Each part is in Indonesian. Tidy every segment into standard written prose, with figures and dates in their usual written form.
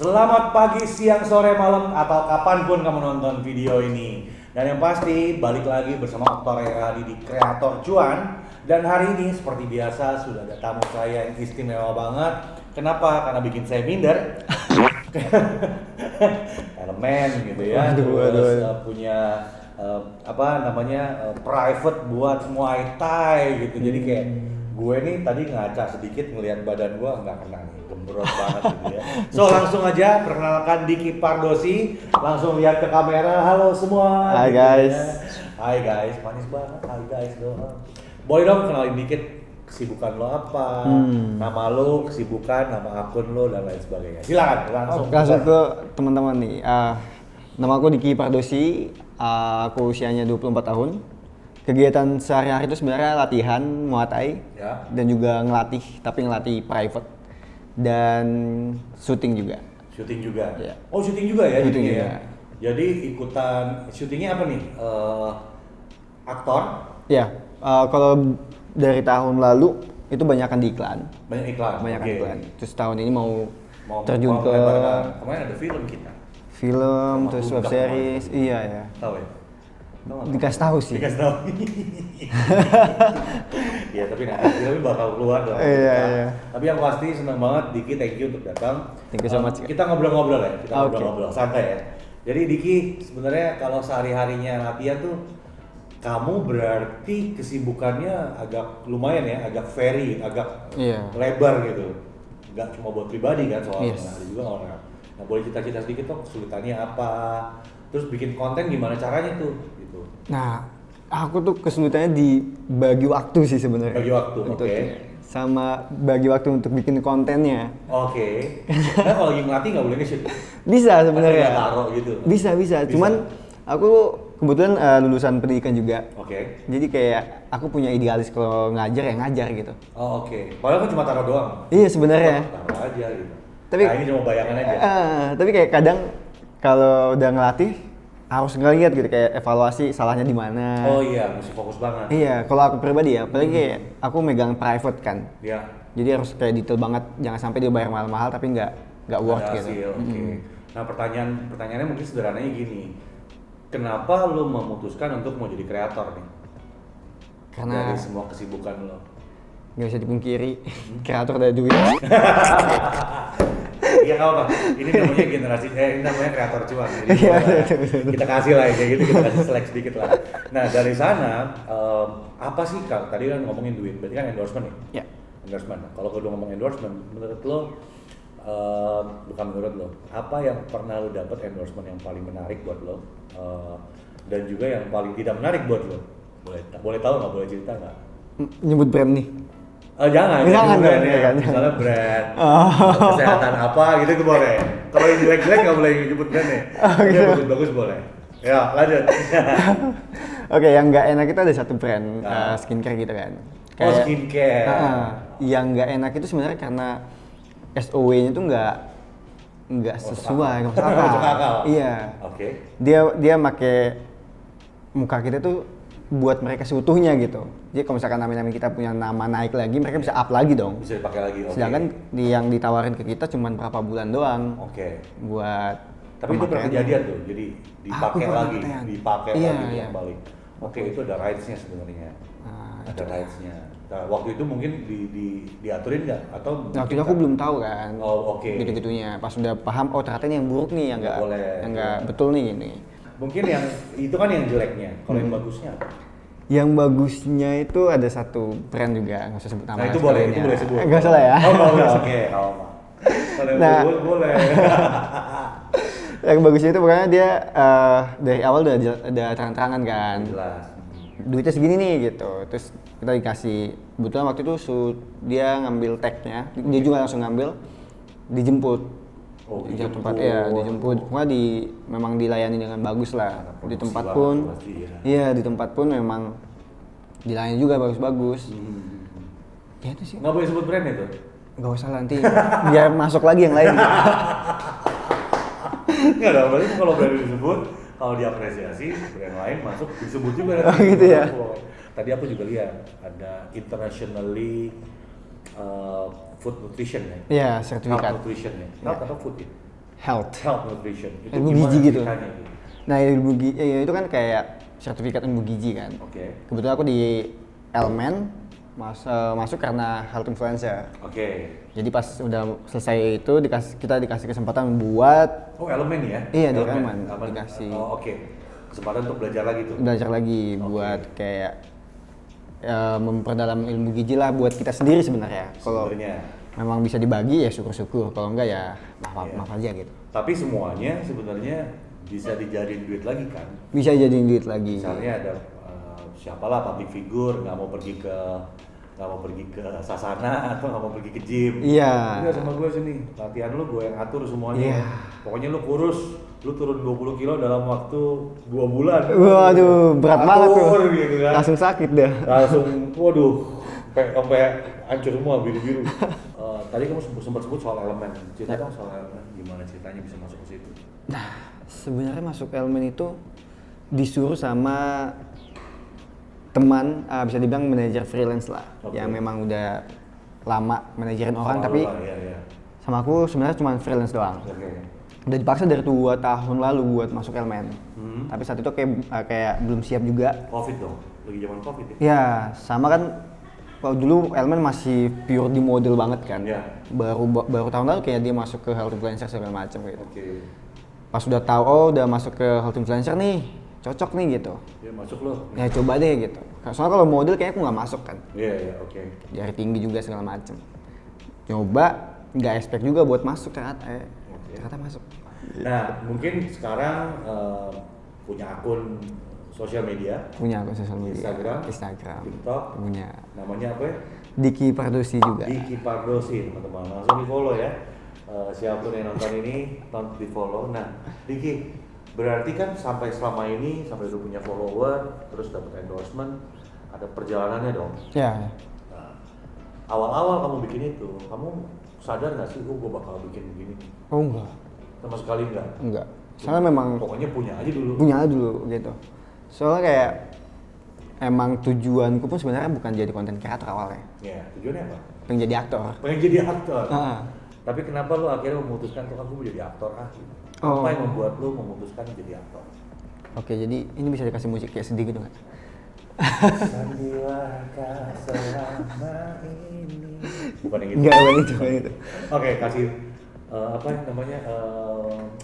Selamat pagi, siang, sore, malam, atau kapanpun kamu nonton video ini. Dan yang pasti, balik lagi bersama Oktor Radi di Kreator Cuan. Dan hari ini, seperti biasa, sudah ada tamu saya yang istimewa banget. Kenapa? Karena bikin saya minder. Elemen gitu ya. Terus punya private buat Muay Thai gitu. Jadi kayak gue nih tadi ngaca sedikit ngelihat badan gue nggak kena nih, gembrot banget gitu ya. So langsung aja perkenalkan Diki Pardosi, langsung lihat ke kamera. Halo semua. Hai gitu guys. Ya. Hai guys, manis banget. Hai guys doang. Boleh dong kenalin dikit kesibukan lo apa, nama lo, kesibukan, nama akun lo dan lain sebagainya. Silakan langsung. Langsung ke teman-teman nih. Nama aku Diki Pardosi. Aku usianya 24 tahun. Kegiatan sehari-hari itu sebenarnya latihan Muay Thai Ya. dan juga ngelatih private dan syuting juga. Syuting juga. Ya. Oh syuting juga ya. Syuting jadinya juga. ya. Jadi ikutan syutingnya apa nih? Aktor? Ya, kalau dari tahun lalu itu banyakan di iklan. Banyak iklan. Banyakan Oke. iklan. Terus tahun ini mau Mau terjun ke kemarin ada film kita. film, Sama terus Bungkak web series. kemarin. Iya ya. Tahu ya? Dikasih tahu sih. Dikasih tahu. Iya tapi bakal keluar dong. Iya, iya. Tapi yang pasti senang banget Diki, thank you untuk datang. Thank you so much. Kita ngobrol-ngobrol ya. Kita Oke. ngobrol-ngobrol santai ya. Jadi Diki sebenarnya kalau sehari-harinya latihan tuh kamu berarti kesibukannya agak lumayan ya, agak agak Iya. lebar gitu. Nggak cuma buat pribadi kan soalnya, Yes. ada juga orang. Nah boleh cerita-cerita sedikit dong kesulitannya apa, terus bikin konten gimana caranya tuh gitu. Nah, aku tuh kesulitannya di bagi waktu sih sebenarnya. Bagi waktu, Untuk- oke. Sama bagi waktu untuk bikin kontennya. Oke. Nah kalau lagi ngelatih nggak boleh nge-shoot? Bisa Atau sebenarnya. nggak taruh gitu? Bisa. Cuman aku kebetulan lulusan pendidikan juga. Oke. Jadi kayak aku punya idealis kalau ngajar ya ngajar gitu. Oh oke. Padahal kan cuma taruh doang. Iya sebenarnya. Taruh aja gitu. Tapi- nah, ini cuma bayangan aja. Tapi kayak kadang kalau udah ngelatih harus ngeliat gitu kayak evaluasi salahnya di mana. Oh iya, mesti fokus banget. Iya, kalau aku pribadi ya, apalagi kayak aku megang private kan. Ya. Jadi harus kayak detail banget, jangan sampai dia bayar mahal-mahal tapi nggak worth Ada gitu. hasil, oke. Nah pertanyaannya mungkin sederhananya gini. Kenapa lo memutuskan untuk mau jadi kreator nih? Karena Dari semua kesibukan lo. nggak bisa dipungkiri, kreator dari duit. Iya nggak apa. Ini namanya ini namanya kreator cuan. Jadi Iya, kita kasih lah kayak gitu, kita kasih selek sedikit lah. Nah dari sana apa sih Kak? Tadi kan ngomongin duit, berarti kan endorsement ya? Ya. Endorsement. Kalau udah ngomong endorsement, menurut lo bukan menurut lo, apa yang pernah lo dapet endorsement yang paling menarik buat lo dan juga yang paling tidak menarik buat lo? Boleh tahu nggak? Boleh cerita nggak? Nyebut brand nih. Jangan Jangan brand dong, ya. jangan. Misalnya brand, kesehatan apa gitu itu boleh. Kalau yang jelek-jelek nggak boleh nyebut brand ya. Yang bagus-bagus boleh. Ya lanjut. Oke, yang nggak enak itu ada satu brand Ah. skincare gitu kan. Oh skincare. Yang nggak enak itu sebenarnya karena SOW-nya tuh nggak sesuai, nggak masuk akal. Masuk akal. Iya. Oke. Dia make muka kita tuh buat mereka seutuhnya gitu. Jadi kalau misalkan nama kita punya nama naik lagi, mereka bisa up lagi dong. Bisa dipakai lagi. Oke. Sedangkan yang ditawarin ke kita cuma berapa bulan doang Oke. buat Tapi itu pernah pemakaiannya. kejadian tuh. Jadi dipakai pernah lagi, ketean. dipakai Iya, lagi iya. yang balik. Oke itu ada rights-nya sebenarnya. Ada rights-nya. Nah, waktu itu mungkin diaturin nggak atau? Waktu itu aku belum tahu kan. Oh, oke. Gitu-gitunya. Pas udah paham, oh ternyata ini yang buruk nih, yang Nggak nggak boleh. yang nggak betul nih gini. Mungkin yang itu kan yang jeleknya. Kalau yang bagusnya apa? Yang bagusnya itu ada satu brand juga, nggak usah sebut nama. Nah itu boleh sekaliannya. sebut. Nggak salah ya. Oh boleh, oke. Kalau yang Nah. boleh. Yang bagusnya itu pokoknya dia dari awal udah terang-terangan kan. Jelas. Duitnya segini nih gitu. Terus kita dikasih, kebetulan waktu itu dia ngambil tagnya, dia juga langsung ngambil, dijemput. Oh, Di dijemput. tempat ya, dijemput. Pokoknya memang dilayani dengan bagus lah. Anak Di produksi tempat banget pun, pasti ya. iya di tempat pun memang dilayani juga bagus-bagus. Ya itu sih. Nggak boleh sebut brand itu? Nggak usah lah, nanti biar masuk lagi yang lain. Nggak ada, berarti kalau brand disebut, kalau diapresiasi, brand lain masuk disebut juga. Oh, gitu ya? Tadi aku juga lihat ada internationally food nutrition ya. Iya, Health sertifikat. nutrition ya. Iya. Health atau food ya? health. Health nutrition. Itu Ilmu gimana gizi gitu. ceritanya gitu? Nah, itu kan kayak sertifikat ilmu gizi kan. Oke. Kebetulan aku di Elmen masuk karena health influencer. Oke. Jadi pas udah selesai itu kita dikasih kesempatan buat Oh, elemen ya? Iya, di Elemen dikasih. Oh, oke. Kesempatan untuk belajar lagi tuh. belajar lagi buat kayak memperdalam ilmu gizi lah buat kita sendiri sebenarnya. Kalau Sebenarnya. memang bisa dibagi ya syukur-syukur, kalau enggak ya maaf Iya. maaf aja gitu. Tapi semuanya sebenarnya bisa dijadiin duit lagi kan? Bisa jadiin duit lagi. Misalnya ada siapalah public figure nggak mau pergi ke Sasana atau nggak mau pergi ke gym. Iya. Udah sama gue sini, latihan lu gue yang atur semuanya. Iya. Pokoknya lu kurus, lu turun 20 kilo dalam waktu 2 bulan. Waduh, berat banget tuh. Atur, gitu kan. Langsung sakit dah. Langsung, waduh, sampai hancur semua biru-biru. Tadi kamu sempat sebut soal elemen. Cerita dong soal elemen, gimana ceritanya bisa masuk ke situ? Nah, sebenarnya masuk Elmen itu disuruh sama teman, bisa dibilang manajer freelance lah, Oke. yang memang udah lama manajerin orang, Sama tapi lu lah, iya. sama aku sebenarnya cuma freelance doang. Oke. Udah dipaksa dari 2 tahun lalu buat masuk Elmen. Hmm. Tapi saat itu kayak belum siap juga. Covid dong, lagi zaman Covid ya? Ya, sama kan kalau dulu Elmen masih pure di model banget kan. Iya. Baru tahun lalu kayak dia masuk ke health influencer segala macam gitu. Oke. Pas udah tahu oh udah masuk ke health influencer nih, cocok nih gitu. Ya masuk lo. Ya coba deh gitu. Soalnya kalau model kayaknya aku nggak masuk kan. Iya, oke. Jari tinggi juga segala macem. Coba, nggak expect juga buat masuk ternyata. Ternyata masuk. Nah, mungkin sekarang punya akun sosial media, Punya aku sosial media. Instagram, TikTok. TikTok. Punya. Namanya apa ya? Diki Pardosi juga. Diki Pardosi, teman-teman. Langsung di follow ya. Siapapun yang nonton ini, di follow. Nah, Diki, berarti kan selama ini sampai udah punya follower, terus dapat endorsement, ada perjalanannya dong. Ya. Nah, awal-awal kamu bikin itu, kamu sadar nggak sih, gue bakal bikin begini? Oh enggak. Sama sekali enggak? Enggak. Soalnya memang Pokoknya punya aja dulu. punya dulu gitu. Soalnya kayak emang tujuanku pun sebenarnya bukan jadi konten kreator awalnya. Ya, tujuannya apa? Pengen jadi aktor. Pengen jadi aktor. Ah. Tapi kenapa lu akhirnya memutuskan tuh aku mau jadi aktor gitu? Oh. Apa yang membuat lu memutuskan jadi aktor? Oke, jadi ini bisa dikasih musik kayak sedih gitu nggak? Sandiwara selama ini. Bukan yang gitu. Enggak, bukan itu. Oke, kasih apa yang namanya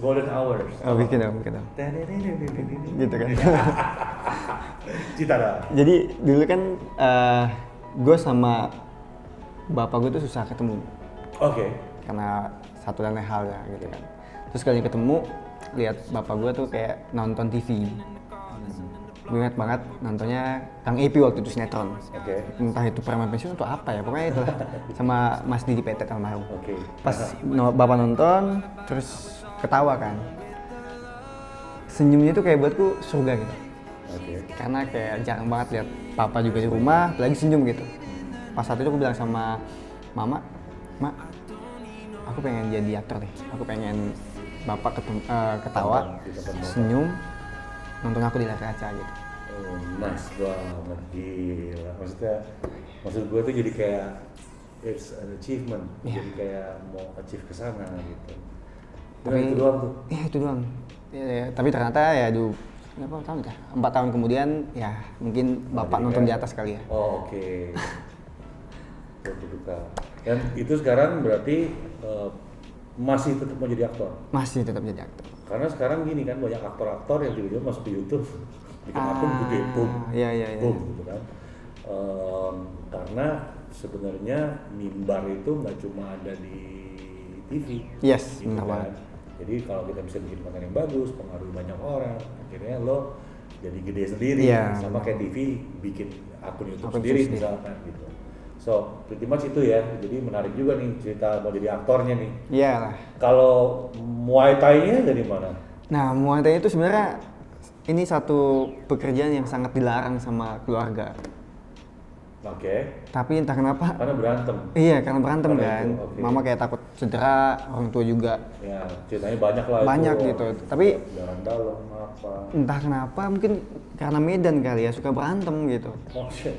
golden hours. Oh, bikin dong. Gitu kan. Cita dah. Jadi dulu kan gue sama bapak gue tuh susah ketemu Oke. karena satu dan lain hal ya gitu kan. Terus kali ketemu lihat bapak gue tuh kayak nonton TV. Gue ingat banget nontonnya Kang Epi waktu itu sinetron. Oke. Entah itu Preman Pensiun atau apa ya, pokoknya itu lah. Sama Mas Didi Petet almarhum. Oke. Pas bapak nonton terus ketawa kan. Senyumnya tuh kayak buatku surga gitu. Oke. Karena kayak jarang banget lihat papa juga di rumah, apalagi senyum gitu. Pas saat itu aku bilang sama mama, "Mak, aku pengen jadi aktor deh. Aku pengen bapak ketawa, senyum, nonton aku di layar kaca gitu." Oh, nice banget, gila. Maksud gue tuh jadi kayak it's an achievement, jadi kayak mau achieve ke sana gitu. Tapi itu doang tuh. Iya itu doang. Ya, tapi ternyata ya berapa tahun ya? 4 tahun kemudian ya mungkin bapak nonton di atas kali ya. Oh, oke. Berduka. Dan itu sekarang berarti masih tetap mau jadi aktor? Masih tetap jadi aktor. Karena sekarang gini kan banyak aktor-aktor yang tiba-tiba masuk ke YouTube bikin akun gede, boom, iya. boom gitu kan. Karena sebenarnya mimbar itu nggak cuma ada di TV, Yes, gitu benar kan. banget. Jadi kalau kita bisa bikin konten yang bagus, pengaruhi banyak orang, akhirnya lo jadi gede sendiri. Iya. Sama kayak TV bikin akun YouTube Akun sendiri YouTube misalkan gitu. So, pretty much itu ya. Jadi menarik juga nih cerita mau jadi aktornya nih. Iya lah. Kalau Muay Thai-nya dari mana? Nah, Muay Thai itu sebenarnya ini satu pekerjaan yang sangat dilarang sama keluarga. Oke. Tapi entah kenapa, Karena berantem. iya karena berantem Karena kan. itu, oke. Mama kayak takut cedera, orang tua juga. Ya, ceritanya banyak lah Banyak itu. gitu. Tapi jalan dalam apa. entah kenapa mungkin karena Medan kali ya suka berantem gitu. Oh shit.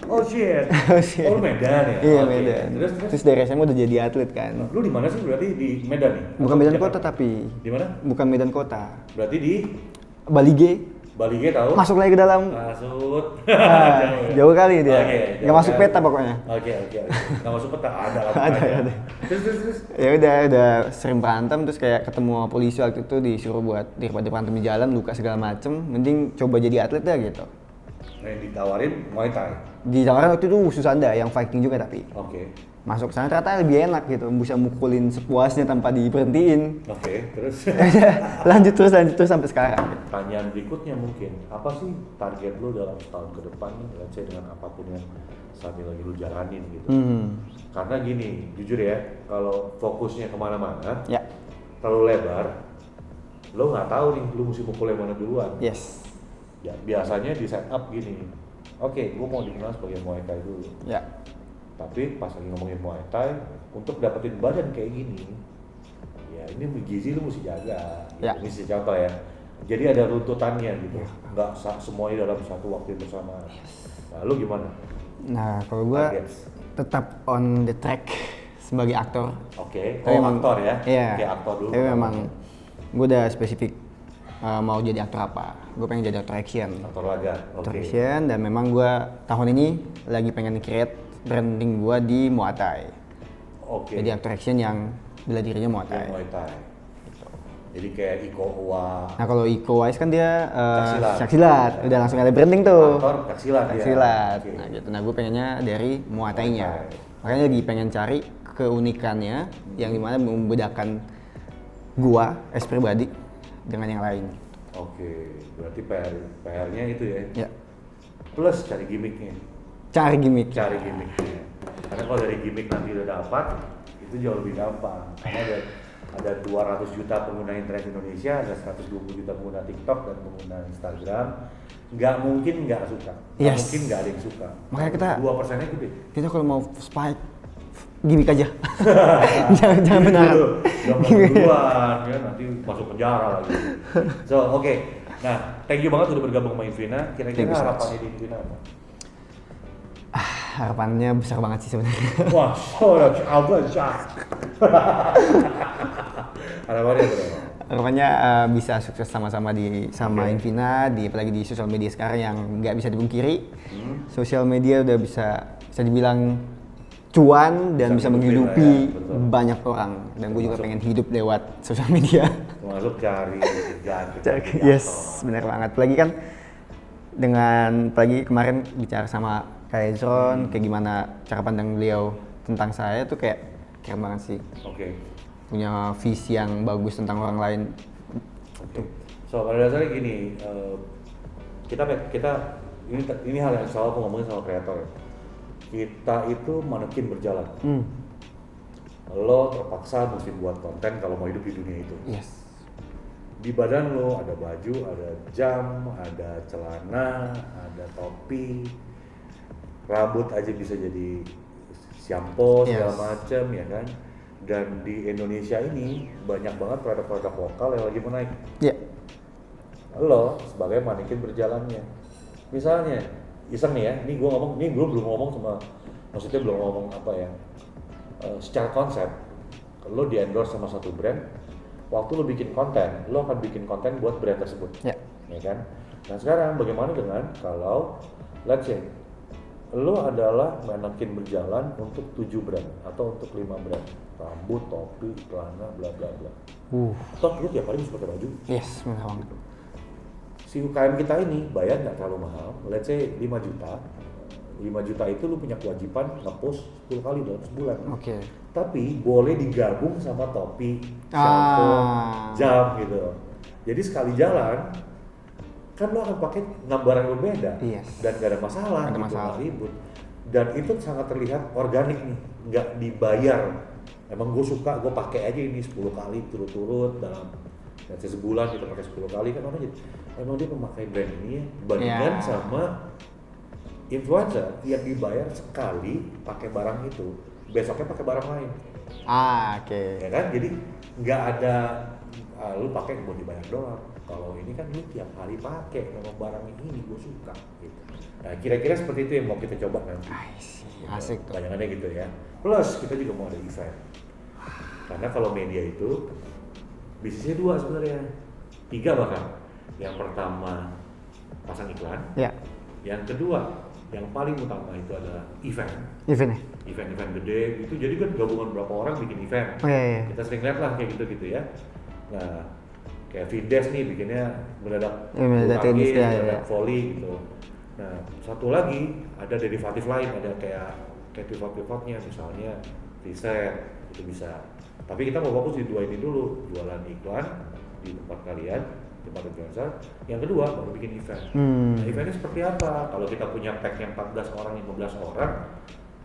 Oh shit. Oh, shit. Oh Medan ya? Iya Oke. Medan. Terus? Terus dari SMA udah jadi atlet kan. Lu di mana sih berarti di Medan nih? Bukan Atau Medan Jakarta? kota tapi Di mana? bukan Medan kota. Berarti di Bali G. Bali G tahu? Masuk lagi ke dalam. Masuk. Ah, jauh kali dia. Oke, Nggak jauh masuk kali. peta pokoknya. Oke. Nggak masuk peta, ada lah. Ada, pokoknya. ada. Terus. Ya udah sering berantem terus kayak ketemu sama polisi waktu itu disuruh buat daripada berantem di jalan luka segala macem mending coba jadi atlet dah gitu. Nah, yang ditawarin Muay Thai. Di tawaran waktu itu khusus Anda yang fighting juga tapi Oke. masuk sana ternyata lebih enak gitu bisa mukulin sepuasnya tanpa diberhentiin. Oke, terus. lanjut terus sampai sekarang. Pertanyaan berikutnya mungkin, apa sih target lu dalam setahun ke depan nih, let's say dengan apapun yang saat ini lagi lu jalanin gitu. Karena gini, jujur ya, kalau fokusnya kemana-mana, Ya. terlalu lebar, lo nggak tahu nih lu mesti mukul yang mana duluan. Yes. Ya biasanya di setup gini, oke, gue mau dikenal sebagai Muay Thai dulu. Ya. Tapi pas lagi ngomongin Muay Thai, untuk dapetin badan kayak gini, ya ini gizi lu mesti jaga. Gitu. Ya. Ini sih contoh ya. Jadi ada runtutannya gitu, nggak semuanya dalam satu waktu yang bersamaan. Nah, lu gimana? Nah, kalau gua Targets. tetap on the track sebagai aktor. Oke, Tapi oh emang- aktor ya? Iya. Oke, aktor dulu. Tapi memang gue udah spesifik mau jadi aktor apa. Gue pengen jadi aktor action. Aktor laga, oke. Aktor action dan memang gue tahun ini lagi pengen create branding gue di Muay Thai. Oke. Jadi aktor action yang bela dirinya Muay Thai. Yang Muay Thai. Jadi kayak Iko Uwa, Nah kalau Iko Wise kan dia Pencak pencak silat. Udah langsung ada branding tuh. aktor pencak Pencak dia. silat. Oke. Nah gitu. Nah gue pengennya dari Muay Thai-nya. Muay Thai. Makanya lagi pengen cari keunikannya yang dimana membedakan gua, pribadi dengan yang lain. Oke, berarti PR-nya itu ya. Ya. Plus cari gimmicknya. Cari gimmick. Cari gimmicknya. Karena kalau dari gimmick nanti udah dapat, itu jauh lebih gampang. Karena ada 200 juta pengguna internet Indonesia, ada 120 juta pengguna TikTok dan pengguna Instagram. Nggak mungkin nggak suka. Nggak Yes. mungkin nggak ada yang suka. Makanya kita- 2%-nya gede. Kita kalau mau spike gimmick aja. jangan benar. Jangan duluan, ya nanti masuk penjara lagi. So, oke. Nah, thank you banget udah bergabung sama Invina. Kira-kira Thank you so much. harapannya di Invina apa? Harapannya besar banget sih sebenarnya. Wah, apa sih? Harapannya berapa? Harapannya bisa sukses sama-sama sama Oke. Invina, apalagi di sosial media sekarang yang nggak bisa dipungkiri. Sosial media udah bisa dibilang cuan dan Bisa bisa ngehidupin menghidupi lah ya, betul. banyak orang. Dan gue juga Termasuk- pengen hidup lewat sosial media. Termasuk cari kerjaan. Yes, benar banget. Apalagi kan apalagi kemarin bicara sama Kak Ezron, kayak gimana cara pandang beliau tentang saya tuh kayak keren banget sih. Oke. Punya visi yang bagus tentang orang lain. Oke. So pada dasarnya gini, kita ini hal yang selalu aku ngomongin sama kreator ya. Kita itu manekin berjalan. Lo terpaksa mesti buat konten kalau mau hidup di dunia itu. Yes. Di badan lo ada baju, ada jam, ada celana, ada topi, rambut aja bisa jadi shampoo segala Yes. macem ya kan. Dan di Indonesia ini banyak banget produk-produk lokal yang lagi menaik. Ya. Lo sebagai manekin berjalannya. Misalnya, iseng nih ya, ini gue ngomong, ini gue belum ngomong sama, maksudnya belum ngomong apa ya, secara konsep, lo di endorse sama satu brand, waktu lo bikin konten, lo akan bikin konten buat brand tersebut, Ya. kan? Nah sekarang bagaimana dengan kalau, let's say, lo adalah manekin berjalan untuk 7 brand atau untuk 5 brand, rambut, topi, celana, bla bla bla. Toh lo tiap hari bisa pakai baju. Yes, benar banget. Si UKM kita ini bayar nggak terlalu mahal, let's say 5 juta. 5 juta itu lu punya kewajiban nge-post 10 kali dalam sebulan. Oke. Tapi boleh digabung sama topi, shampoo, jam gitu. Jadi sekali jalan, kan lo akan pakai gambar yang berbeda. Yes. Dan gak ada masalah, Nggak ada gitu, masalah. nggak ribut. Dan itu sangat terlihat organik nih, nggak dibayar. Emang gue suka, gue pakai aja ini 10 kali turut-turut dalam Dan sebulan kita pakai 10 kali kan orang jadi emang dia memakai brand ini ya, dibandingkan sama influencer yang dibayar sekali pakai barang itu, besoknya pakai barang lain. Oke. Ya kan, jadi nggak ada lu pakai buat dibayar doang. Kalau ini kan lu tiap hari pakai, memang barang ini gue suka gitu. Nah kira-kira seperti itu yang mau kita coba nanti. Asik tuh. Bayangannya gitu ya. Plus kita juga mau ada event. Karena kalau media itu bisnisnya 2 sebenarnya, 3 bahkan. Yang pertama pasang iklan. Ya. Yang kedua yang paling utama itu adalah event. Event ya? Event-event gede gitu, jadi kan gabungan berapa orang bikin event. Oh iya. Kita sering lihat lah kayak gitu-gitu ya. Nah, kayak Vindes nih bikinnya mendadak mendadak tenis, ya, mendadak volley gitu. Nah, satu lagi ada derivatif lain, ada kayak pivot-pivotnya misalnya riset itu bisa. Tapi kita mau fokus di 2 ini dulu, jualan iklan di tempat kalian, tempat influencer. Yang kedua baru bikin event. Nah, eventnya seperti apa? Kalau kita punya pack yang 14 orang, 15 orang,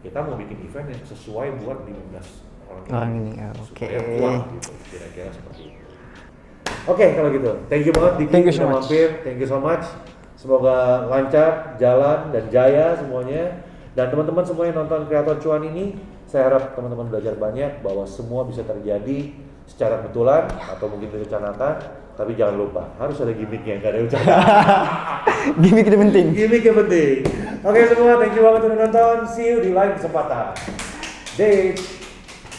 kita mau bikin event yang sesuai buat 15 orang ini. Oke. Supaya kuat gitu, kira-kira seperti itu. Oke, kalau gitu. Thank you banget Diki Thank you so udah much. mampir. Thank you so much. Semoga lancar, jalan dan jaya semuanya. Dan teman-teman semua yang nonton Kreator Cuan ini, saya harap teman-teman belajar banyak bahwa semua bisa terjadi secara kebetulan atau mungkin direncanakan. Tapi jangan lupa, harus ada gimmicknya, nggak ada ucapan. Gimmick itu penting. Gimmick yang penting. Oke semua, thank you banget udah nonton. See you di lain kesempatan. Date.